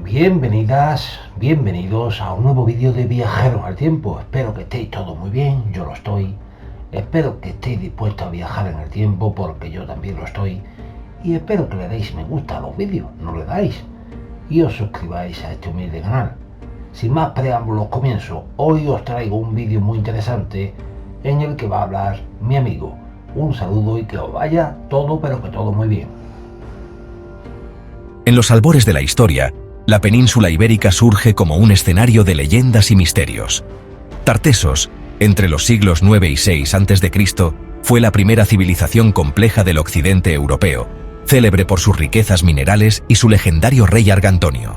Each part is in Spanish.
Bienvenidas, bienvenidos a un nuevo vídeo de Viajeros al Tiempo. Espero que estéis todos muy bien, yo lo estoy. Espero que estéis dispuestos a viajar en el tiempo porque yo también lo estoy. Y espero que le deis me gusta a los vídeos, no le dais. Y os suscribáis a este humilde canal. Sin más preámbulos comienzo. Hoy os traigo un vídeo muy interesante en el que va a hablar mi amigo. Un saludo y que os vaya todo pero que todo muy bien. En los albores de la historia, la península ibérica surge como un escenario de leyendas y misterios. Tartesos, entre los siglos IX y VI a.C., fue la primera civilización compleja del occidente europeo, célebre por sus riquezas minerales y su legendario rey Argantonio.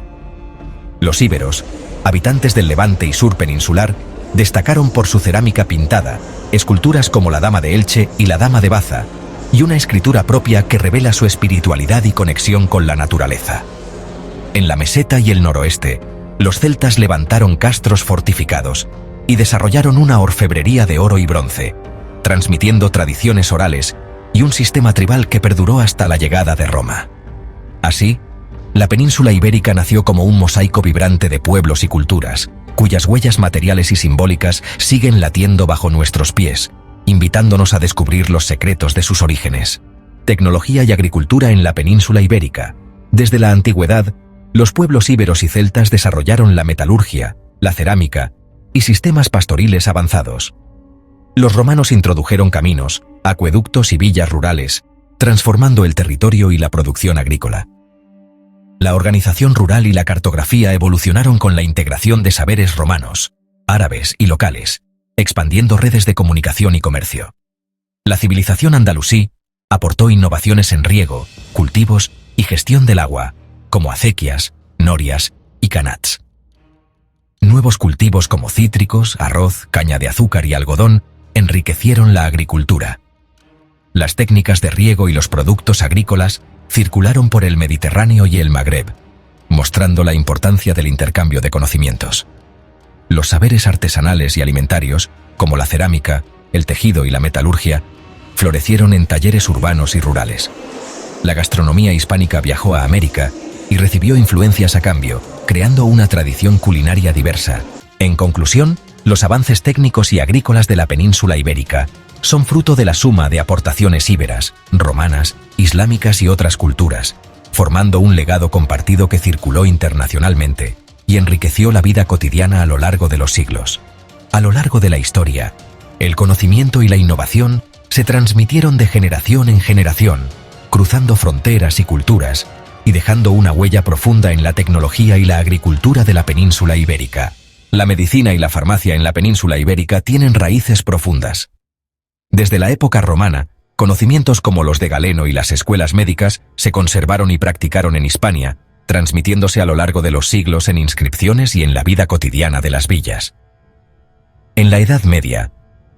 Los íberos, habitantes del Levante y sur peninsular, destacaron por su cerámica pintada, esculturas como la Dama de Elche y la Dama de Baza, y una escritura propia que revela su espiritualidad y conexión con la naturaleza. En la meseta y el noroeste, los celtas levantaron castros fortificados y desarrollaron una orfebrería de oro y bronce, transmitiendo tradiciones orales y un sistema tribal que perduró hasta la llegada de Roma. Así, la península ibérica nació como un mosaico vibrante de pueblos y culturas, cuyas huellas materiales y simbólicas siguen latiendo bajo nuestros pies, invitándonos a descubrir los secretos de sus orígenes. Tecnología y agricultura en la península ibérica. Desde la antigüedad, los pueblos íberos y celtas desarrollaron la metalurgia, la cerámica y sistemas pastoriles avanzados. Los romanos introdujeron caminos, acueductos y villas rurales, transformando el territorio y la producción agrícola. La organización rural y la cartografía evolucionaron con la integración de saberes romanos, árabes y locales, expandiendo redes de comunicación y comercio. La civilización andalusí aportó innovaciones en riego, cultivos y gestión del agua, como acequias, norias y canats. Nuevos cultivos como cítricos, arroz, caña de azúcar y algodón enriquecieron la agricultura. Las técnicas de riego y los productos agrícolas circularon por el Mediterráneo y el Magreb, mostrando la importancia del intercambio de conocimientos. Los saberes artesanales y alimentarios, como la cerámica, el tejido y la metalurgia, florecieron en talleres urbanos y rurales. La gastronomía hispánica viajó a América y recibió influencias a cambio, creando una tradición culinaria diversa. En conclusión, los avances técnicos y agrícolas de la península ibérica son fruto de la suma de aportaciones íberas, romanas, islámicas y otras culturas, formando un legado compartido que circuló internacionalmente y enriqueció la vida cotidiana a lo largo de los siglos. A lo largo de la historia, el conocimiento y la innovación se transmitieron de generación en generación, cruzando fronteras y culturas, y dejando una huella profunda en la tecnología y la agricultura de la península ibérica. La medicina y la farmacia en la península ibérica tienen raíces profundas. Desde la época romana, conocimientos como los de Galeno y las escuelas médicas se conservaron y practicaron en Hispania, transmitiéndose a lo largo de los siglos en inscripciones y en la vida cotidiana de las villas. En la Edad Media,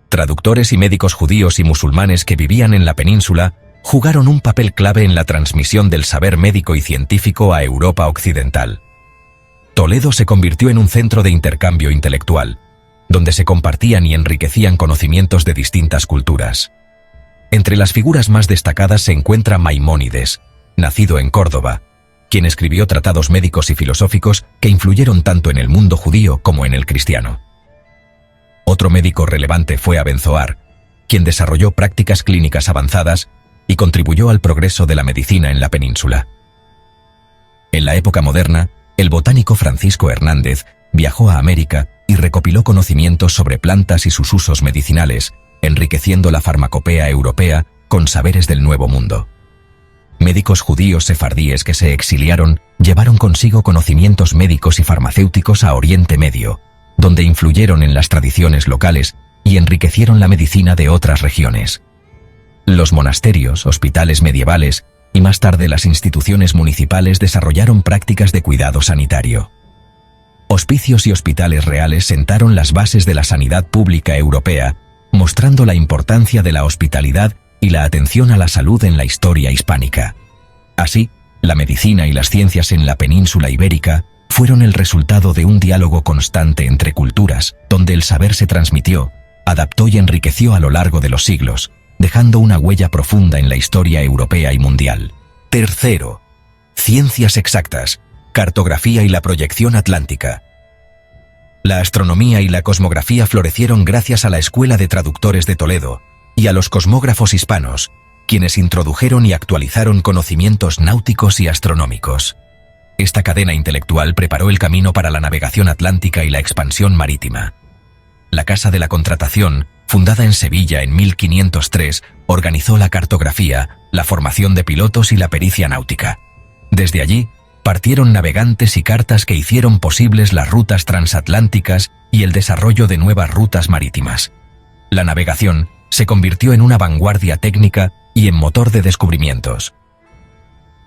traductores y médicos judíos y musulmanes que vivían en la península jugaron un papel clave en la transmisión del saber médico y científico a Europa occidental. Toledo se convirtió en un centro de intercambio intelectual, donde se compartían y enriquecían conocimientos de distintas culturas. Entre las figuras más destacadas se encuentra Maimónides, nacido en Córdoba, quien escribió tratados médicos y filosóficos que influyeron tanto en el mundo judío como en el cristiano. Otro médico relevante fue Abenzoar, quien desarrolló prácticas clínicas avanzadas y contribuyó al progreso de la medicina en la península. En la época moderna, el botánico Francisco Hernández viajó a América y recopiló conocimientos sobre plantas y sus usos medicinales, enriqueciendo la farmacopea europea con saberes del Nuevo Mundo. Médicos judíos sefardíes que se exiliaron llevaron consigo conocimientos médicos y farmacéuticos a Oriente Medio, donde influyeron en las tradiciones locales y enriquecieron la medicina de otras regiones. Los monasterios, hospitales medievales y más tarde las instituciones municipales desarrollaron prácticas de cuidado sanitario. Hospicios y hospitales reales sentaron las bases de la sanidad pública europea, mostrando la importancia de la hospitalidad y la atención a la salud en la historia hispánica. Así, la medicina y las ciencias en la península ibérica fueron el resultado de un diálogo constante entre culturas, donde el saber se transmitió, adaptó y enriqueció a lo largo de los siglos, dejando una huella profunda en la historia europea y mundial. Tercero, ciencias exactas, cartografía y la proyección atlántica. La astronomía y la cosmografía florecieron gracias a la Escuela de Traductores de Toledo y a los cosmógrafos hispanos, quienes introdujeron y actualizaron conocimientos náuticos y astronómicos. Esta cadena intelectual preparó el camino para la navegación atlántica y la expansión marítima. La Casa de la Contratación, fundada en Sevilla en 1503, organizó la cartografía, la formación de pilotos y la pericia náutica. Desde allí, partieron navegantes y cartas que hicieron posibles las rutas transatlánticas y el desarrollo de nuevas rutas marítimas. La navegación se convirtió en una vanguardia técnica y en motor de descubrimientos.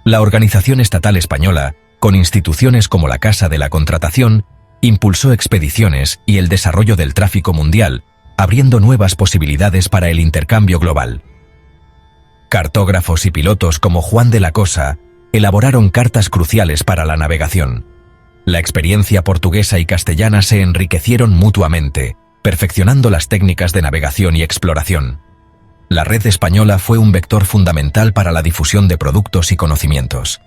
La organización estatal española, con instituciones como la Casa de la Contratación, impulsó expediciones y el desarrollo del tráfico mundial, abriendo nuevas posibilidades para el intercambio global. Cartógrafos y pilotos como Juan de la Cosa elaboraron cartas cruciales para la navegación. La experiencia portuguesa y castellana se enriquecieron mutuamente, perfeccionando las técnicas de navegación y exploración. La red española fue un vector fundamental para la difusión de productos y conocimientos.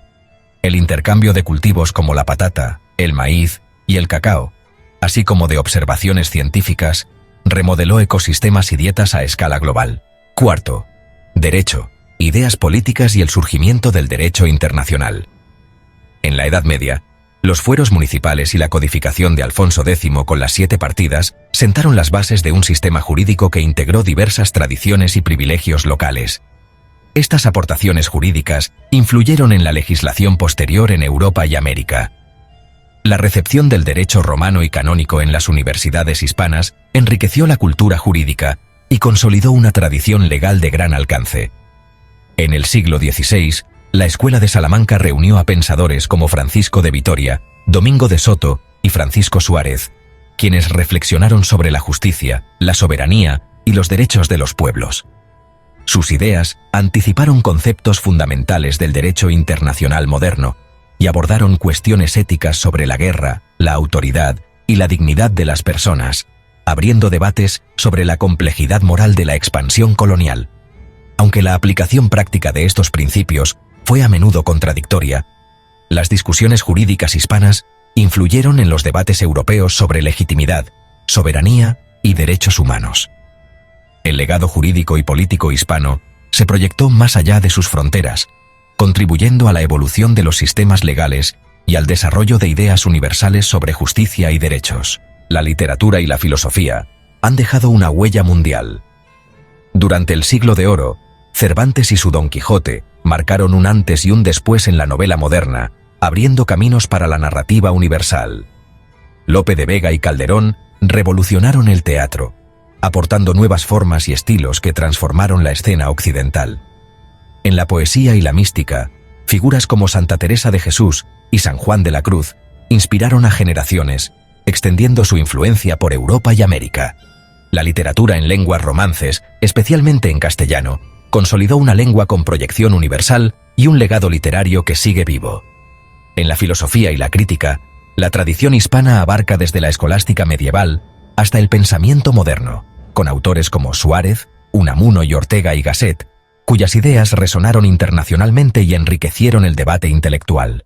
El intercambio de cultivos como la patata, el maíz y el cacao, así como de observaciones científicas, remodeló ecosistemas y dietas a escala global. Cuarto, derecho, ideas políticas y el surgimiento del derecho internacional. En la Edad Media, los fueros municipales y la codificación de Alfonso X con las 7 partidas sentaron las bases de un sistema jurídico que integró diversas tradiciones y privilegios locales. Estas aportaciones jurídicas influyeron en la legislación posterior en Europa y América. La recepción del derecho romano y canónico en las universidades hispanas enriqueció la cultura jurídica y consolidó una tradición legal de gran alcance. En el siglo XVI, la Escuela de Salamanca reunió a pensadores como Francisco de Vitoria, Domingo de Soto y Francisco Suárez, quienes reflexionaron sobre la justicia, la soberanía y los derechos de los pueblos. Sus ideas anticiparon conceptos fundamentales del derecho internacional moderno y abordaron cuestiones éticas sobre la guerra, la autoridad y la dignidad de las personas, abriendo debates sobre la complejidad moral de la expansión colonial. Aunque la aplicación práctica de estos principios fue a menudo contradictoria, las discusiones jurídicas hispanas influyeron en los debates europeos sobre legitimidad, soberanía y derechos humanos. El legado jurídico y político hispano se proyectó más allá de sus fronteras, contribuyendo a la evolución de los sistemas legales y al desarrollo de ideas universales sobre justicia y derechos. La literatura y la filosofía han dejado una huella mundial. Durante el Siglo de Oro, Cervantes y su Don Quijote marcaron un antes y un después en la novela moderna, abriendo caminos para la narrativa universal. Lope de Vega y Calderón revolucionaron el teatro, aportando nuevas formas y estilos que transformaron la escena occidental. En la poesía y la mística, figuras como Santa Teresa de Jesús y San Juan de la Cruz inspiraron a generaciones, extendiendo su influencia por Europa y América. La literatura en lenguas romances, especialmente en castellano, consolidó una lengua con proyección universal y un legado literario que sigue vivo. En la filosofía y la crítica, la tradición hispana abarca desde la escolástica medieval hasta el pensamiento moderno, con autores como Suárez, Unamuno y Ortega y Gasset, cuyas ideas resonaron internacionalmente y enriquecieron el debate intelectual.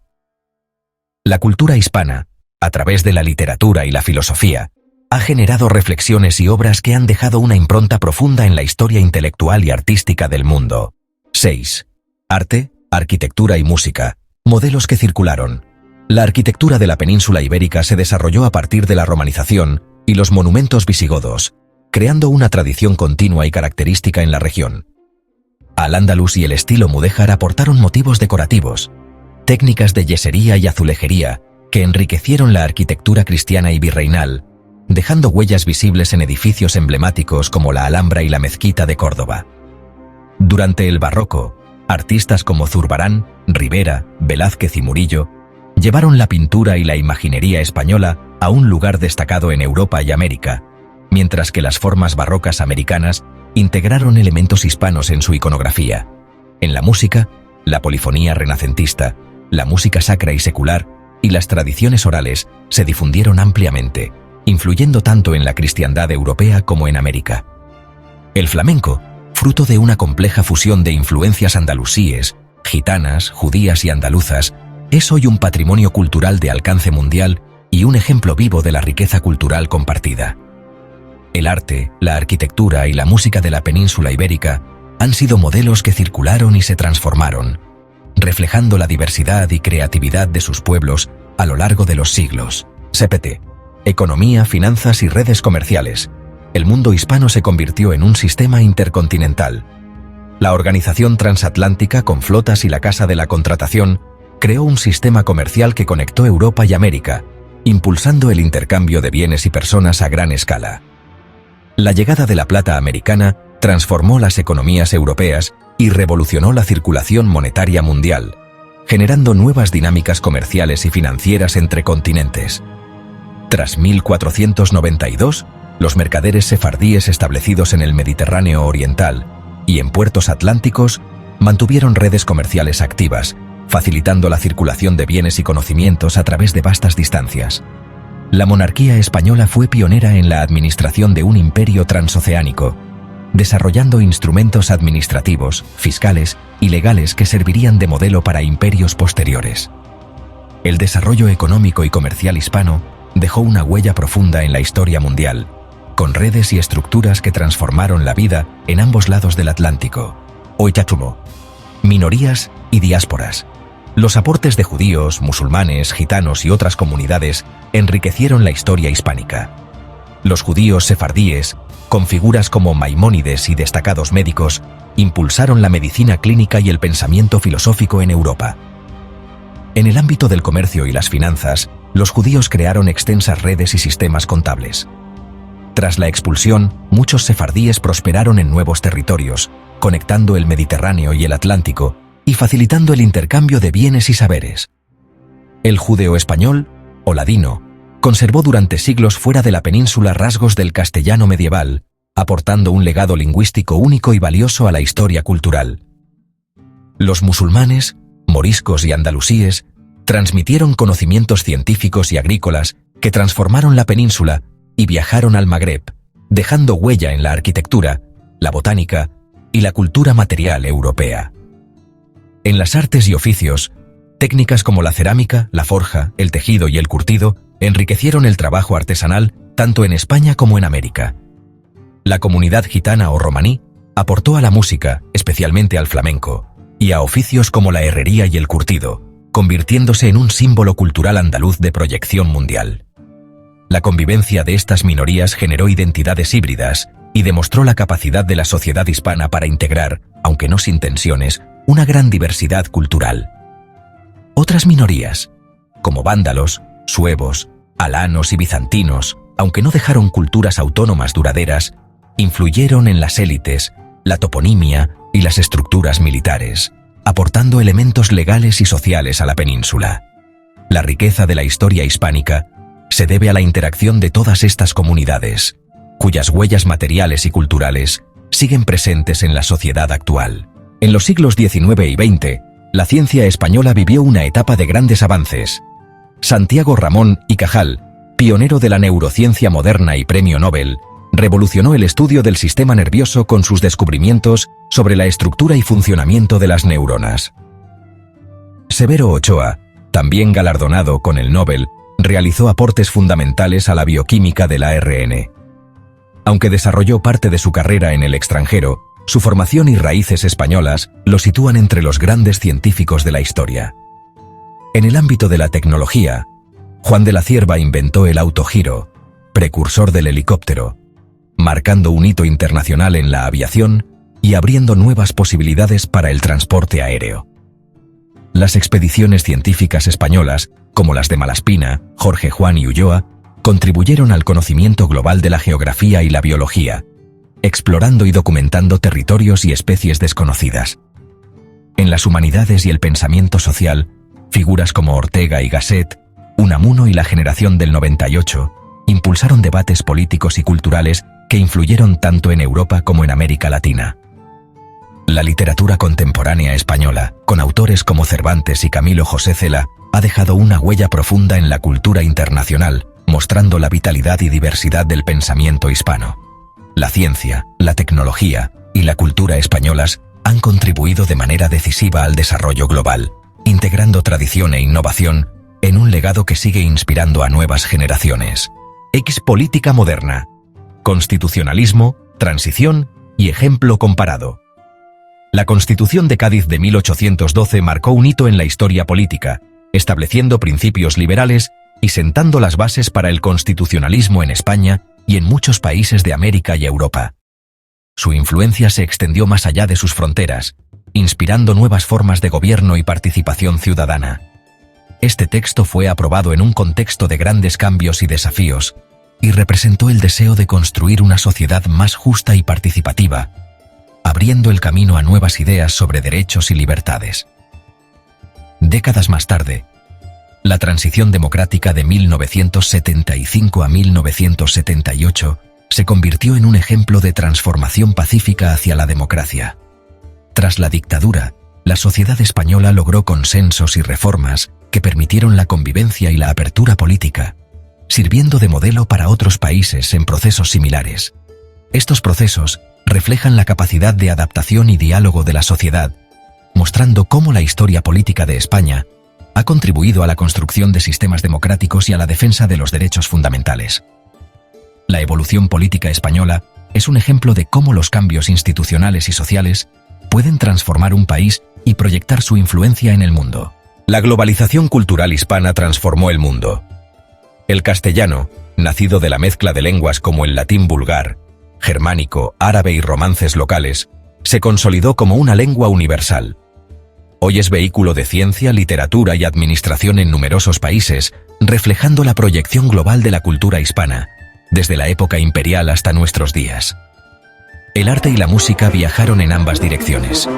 La cultura hispana, a través de la literatura y la filosofía, ha generado reflexiones y obras que han dejado una impronta profunda en la historia intelectual y artística del mundo. 6. Arte, arquitectura y música, modelos que circularon. La arquitectura de la península ibérica se desarrolló a partir de la romanización y los monumentos visigodos, creando una tradición continua y característica en la región. Al-Ándalus y el estilo mudéjar aportaron motivos decorativos, técnicas de yesería y azulejería que enriquecieron la arquitectura cristiana y virreinal, dejando huellas visibles en edificios emblemáticos como la Alhambra y la Mezquita de Córdoba. Durante el Barroco, artistas como Zurbarán, Rivera, Velázquez y Murillo llevaron la pintura y la imaginería española a un lugar destacado en Europa y América, mientras que las formas barrocas americanas integraron elementos hispanos en su iconografía. En la música, la polifonía renacentista, la música sacra y secular y las tradiciones orales se difundieron ampliamente, influyendo tanto en la cristiandad europea como en América. El flamenco, fruto de una compleja fusión de influencias andalusíes, gitanas, judías y andaluzas, es hoy un patrimonio cultural de alcance mundial y un ejemplo vivo de la riqueza cultural compartida. El arte, la arquitectura y la música de la península ibérica han sido modelos que circularon y se transformaron, reflejando la diversidad y creatividad de sus pueblos a lo largo de los siglos. CPT. Economía, finanzas y redes comerciales. El mundo hispano se convirtió en un sistema intercontinental. La Organización Transatlántica, con flotas y la Casa de la Contratación, creó un sistema comercial que conectó Europa y América, impulsando el intercambio de bienes y personas a gran escala. La llegada de la plata americana transformó las economías europeas y revolucionó la circulación monetaria mundial, generando nuevas dinámicas comerciales y financieras entre continentes. Tras 1492, los mercaderes sefardíes establecidos en el Mediterráneo oriental y en puertos atlánticos mantuvieron redes comerciales activas, facilitando la circulación de bienes y conocimientos a través de vastas distancias. La monarquía española fue pionera en la administración de un imperio transoceánico, desarrollando instrumentos administrativos, fiscales y legales que servirían de modelo para imperios posteriores. El desarrollo económico y comercial hispano dejó una huella profunda en la historia mundial, con redes y estructuras que transformaron la vida en ambos lados del Atlántico. Oitachumo. Minorías y diásporas. Los aportes de judíos, musulmanes, gitanos y otras comunidades enriquecieron la historia hispánica. Los judíos sefardíes, con figuras como Maimónides y destacados médicos, impulsaron la medicina clínica y el pensamiento filosófico en Europa. En el ámbito del comercio y las finanzas, los judíos crearon extensas redes y sistemas contables. Tras la expulsión, muchos sefardíes prosperaron en nuevos territorios, conectando el Mediterráneo y el Atlántico y facilitando el intercambio de bienes y saberes. El judeo-español, o ladino, conservó durante siglos fuera de la península rasgos del castellano medieval, aportando un legado lingüístico único y valioso a la historia cultural. Los musulmanes, moriscos y andalusíes transmitieron conocimientos científicos y agrícolas que transformaron la península y viajaron al Magreb, dejando huella en la arquitectura, la botánica y la cultura material europea. En las artes y oficios, técnicas como la cerámica, la forja, el tejido y el curtido enriquecieron el trabajo artesanal tanto en España como en América. La comunidad gitana o romaní aportó a la música, especialmente al flamenco, y a oficios como la herrería y el curtido, convirtiéndose en un símbolo cultural andaluz de proyección mundial. La convivencia de estas minorías generó identidades híbridas y demostró la capacidad de la sociedad hispana para integrar, aunque no sin tensiones, una gran diversidad cultural. Otras minorías, como vándalos, suevos, alanos y bizantinos, aunque no dejaron culturas autónomas duraderas, influyeron en las élites, la toponimia y las estructuras militares, aportando elementos legales y sociales a la península. La riqueza de la historia hispánica se debe a la interacción de todas estas comunidades, cuyas huellas materiales y culturales siguen presentes en la sociedad actual. En los siglos XIX y XX, la ciencia española vivió una etapa de grandes avances. Santiago Ramón y Cajal, pionero de la neurociencia moderna y premio Nobel, revolucionó el estudio del sistema nervioso con sus descubrimientos sobre la estructura y funcionamiento de las neuronas. Severo Ochoa, también galardonado con el Nobel, realizó aportes fundamentales a la bioquímica del ARN. Aunque desarrolló parte de su carrera en el extranjero, su formación y raíces españolas lo sitúan entre los grandes científicos de la historia. En el ámbito de la tecnología, Juan de la Cierva inventó el autogiro, precursor del helicóptero, marcando un hito internacional en la aviación y abriendo nuevas posibilidades para el transporte aéreo. Las expediciones científicas españolas, como las de Malaspina, Jorge Juan y Ulloa, contribuyeron al conocimiento global de la geografía y la biología, explorando y documentando territorios y especies desconocidas. En las humanidades y el pensamiento social, figuras como Ortega y Gasset, Unamuno y la generación del 98, impulsaron debates políticos y culturales que influyeron tanto en Europa como en América Latina. La literatura contemporánea española, con autores como Cervantes y Camilo José Cela, ha dejado una huella profunda en la cultura internacional, mostrando la vitalidad y diversidad del pensamiento hispano. La ciencia, la tecnología y la cultura españolas han contribuido de manera decisiva al desarrollo global, integrando tradición e innovación en un legado que sigue inspirando a nuevas generaciones. Expolítica moderna, constitucionalismo, transición y ejemplo comparado. La Constitución de Cádiz de 1812 marcó un hito en la historia política, estableciendo principios liberales y sentando las bases para el constitucionalismo en España y en muchos países de América y Europa. Su influencia se extendió más allá de sus fronteras, inspirando nuevas formas de gobierno y participación ciudadana. Este texto fue aprobado en un contexto de grandes cambios y desafíos, y representó el deseo de construir una sociedad más justa y participativa, abriendo el camino a nuevas ideas sobre derechos y libertades. Décadas más tarde, la transición democrática de 1975 a 1978 se convirtió en un ejemplo de transformación pacífica hacia la democracia. Tras la dictadura, la sociedad española logró consensos y reformas que permitieron la convivencia y la apertura política, sirviendo de modelo para otros países en procesos similares. Estos procesos reflejan la capacidad de adaptación y diálogo de la sociedad, mostrando cómo la historia política de España ha contribuido a la construcción de sistemas democráticos y a la defensa de los derechos fundamentales. La evolución política española es un ejemplo de cómo los cambios institucionales y sociales pueden transformar un país y proyectar su influencia en el mundo. La globalización cultural hispana transformó el mundo. El castellano, nacido de la mezcla de lenguas como el latín vulgar, germánico, árabe y romances locales, se consolidó como una lengua universal. Hoy es vehículo de ciencia, literatura y administración en numerosos países, reflejando la proyección global de la cultura hispana, desde la época imperial hasta nuestros días. El arte y la música viajaron en ambas direcciones.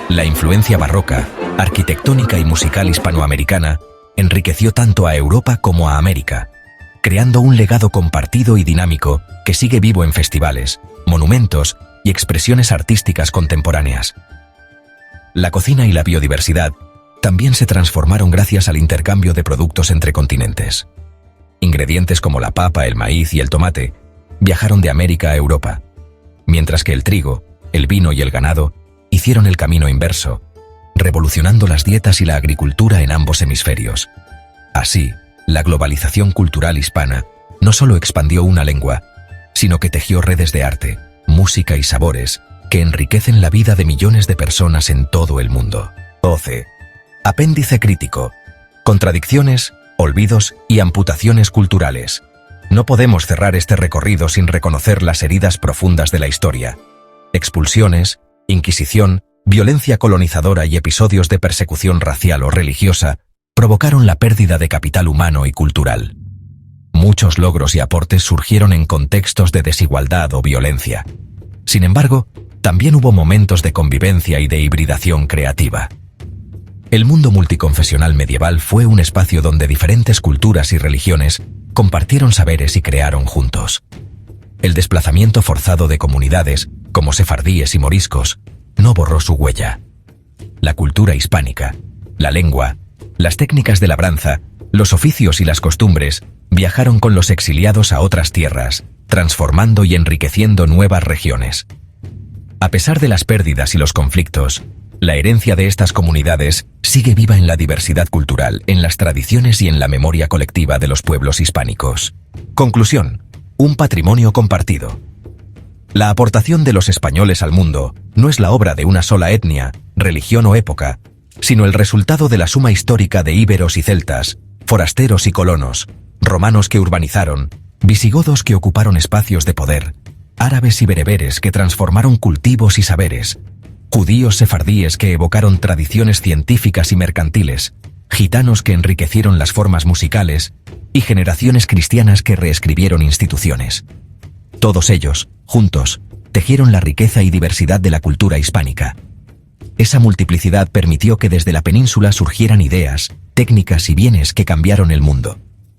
La influencia barroca, arquitectónica y musical hispanoamericana enriqueció tanto a Europa como a América, creando un legado compartido y dinámico que sigue vivo en festivales, monumentos y expresiones artísticas contemporáneas. La cocina y la biodiversidad también se transformaron gracias al intercambio de productos entre continentes. Ingredientes como la papa, el maíz y el tomate viajaron de América a Europa, mientras que el trigo, el vino y el ganado hicieron el camino inverso, revolucionando las dietas y la agricultura en ambos hemisferios. Así, la globalización cultural hispana no solo expandió una lengua, sino que tejió redes de arte, música y sabores que enriquecen la vida de millones de personas en todo el mundo. 12. Apéndice crítico. Contradicciones, olvidos y amputaciones culturales. No podemos cerrar este recorrido sin reconocer las heridas profundas de la historia. Expulsiones, Inquisición, violencia colonizadora y episodios de persecución racial o religiosa provocaron la pérdida de capital humano y cultural. Muchos logros y aportes surgieron en contextos de desigualdad o violencia. Sin embargo, también hubo momentos de convivencia y de hibridación creativa. El mundo multiconfesional medieval fue un espacio donde diferentes culturas y religiones compartieron saberes y crearon juntos. El desplazamiento forzado de comunidades, como sefardíes y moriscos, no borró su huella. La cultura hispánica, la lengua, las técnicas de labranza, los oficios y las costumbres viajaron con los exiliados a otras tierras, transformando y enriqueciendo nuevas regiones. A pesar de las pérdidas y los conflictos, la herencia de estas comunidades sigue viva en la diversidad cultural, en las tradiciones y en la memoria colectiva de los pueblos hispánicos. Conclusión: un patrimonio compartido. La aportación de los españoles al mundo no es la obra de una sola etnia, religión o época, sino el resultado de la suma histórica de íberos y celtas, forasteros y colonos, romanos que urbanizaron, visigodos que ocuparon espacios de poder, árabes y bereberes que transformaron cultivos y saberes, judíos sefardíes que evocaron tradiciones científicas y mercantiles, gitanos que enriquecieron las formas musicales y generaciones cristianas que reescribieron instituciones. Todos ellos, juntos, tejieron la riqueza y diversidad de la cultura hispánica. Esa multiplicidad permitió que desde la península surgieran ideas, técnicas y bienes que cambiaron el mundo.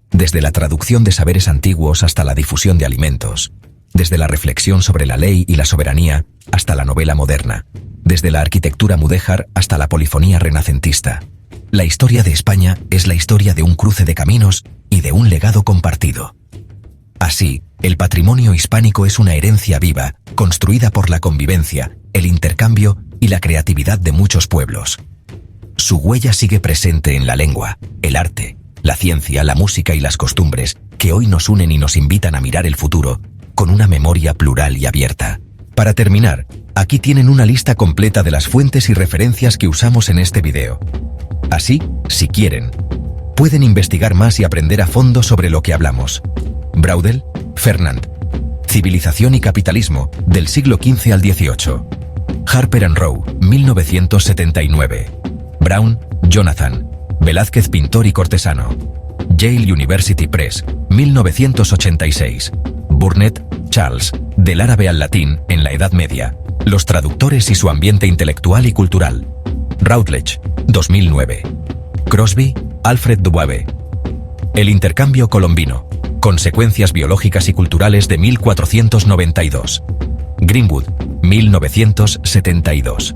Desde la traducción de saberes antiguos hasta la difusión de alimentos, desde la reflexión sobre la ley y la soberanía hasta la novela moderna, desde la arquitectura mudéjar hasta la polifonía renacentista. La historia de España es la historia de un cruce de caminos y de un legado compartido. Así, el patrimonio hispánico es una herencia viva, construida por la convivencia, el intercambio y la creatividad de muchos pueblos. su huella sigue presente en la lengua, el arte, la ciencia, la música y las costumbres que hoy nos unen y nos invitan a mirar el futuro con una memoria plural y abierta. Para terminar, aquí tienen una lista completa de las fuentes y referencias que usamos en este video. Así, si quieren, pueden investigar más y aprender a fondo sobre lo que hablamos. Braudel, Fernand. Civilización y capitalismo, del siglo XV al XVIII. Harper and Row, 1979. Brown, Jonathan. Velázquez, pintor y cortesano. Yale University Press, 1986. Burnett, Charles. Del árabe al latín en la Edad Media. Los traductores y su ambiente intelectual y cultural. Routledge, 2009. Crosby, Alfred Dubois. El intercambio colombino. Consecuencias biológicas y culturales de 1492. Greenwood, 1972.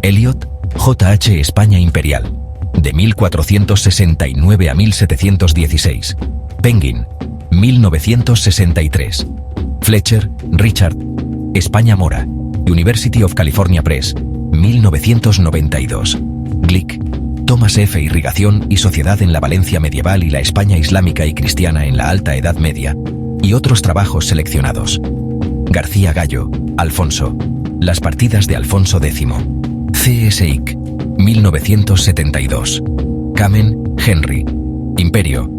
Eliot, J.H. España Imperial, de 1469 a 1716. Penguin, 1963. Fletcher, Richard. España Mora, University of California Press, 1992. Glick, Thomas F. Irrigación y sociedad en la Valencia medieval y la España islámica y cristiana en la Alta Edad Media, y otros trabajos seleccionados. García Gallo, Alfonso. Las partidas de Alfonso X. C.S. Ick, 1972. Kamen, Henry. Imperio.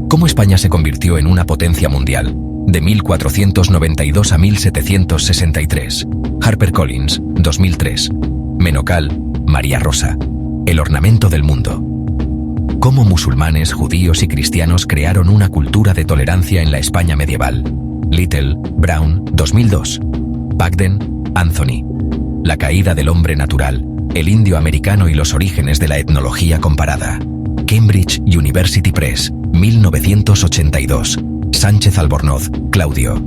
¿Cómo España se convirtió en una potencia mundial? De 1492 a 1763. HarperCollins, 2003. Menocal, María Rosa. El ornamento del mundo. Cómo musulmanes, judíos y cristianos crearon una cultura de tolerancia en la España medieval. Little, Brown, 2002. Pagden, Anthony. La caída del hombre natural, el indio americano y los orígenes de la etnología comparada. Cambridge University Press, 1982. Sánchez Albornoz, Claudio.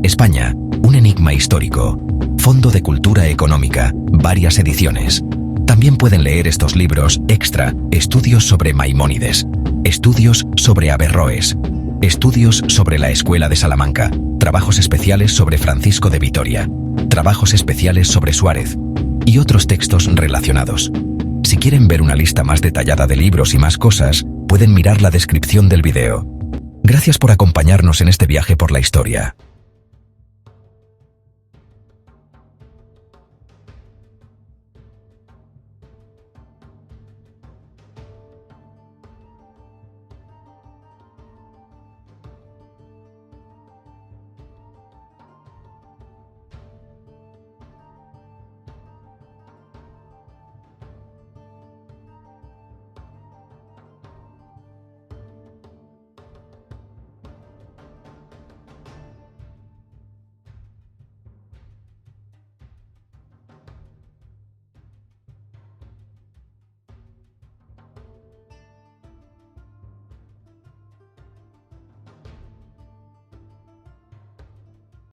España, un enigma histórico. Fondo de Cultura Económica, varias ediciones. También pueden leer estos libros extra, estudios sobre Maimónides, estudios sobre Averroes, estudios sobre la Escuela de Salamanca, trabajos especiales sobre Francisco de Vitoria, trabajos especiales sobre Suárez y otros textos relacionados. Si quieren ver una lista más detallada de libros y más cosas, pueden mirar la descripción del video. Gracias por acompañarnos en este viaje por la historia.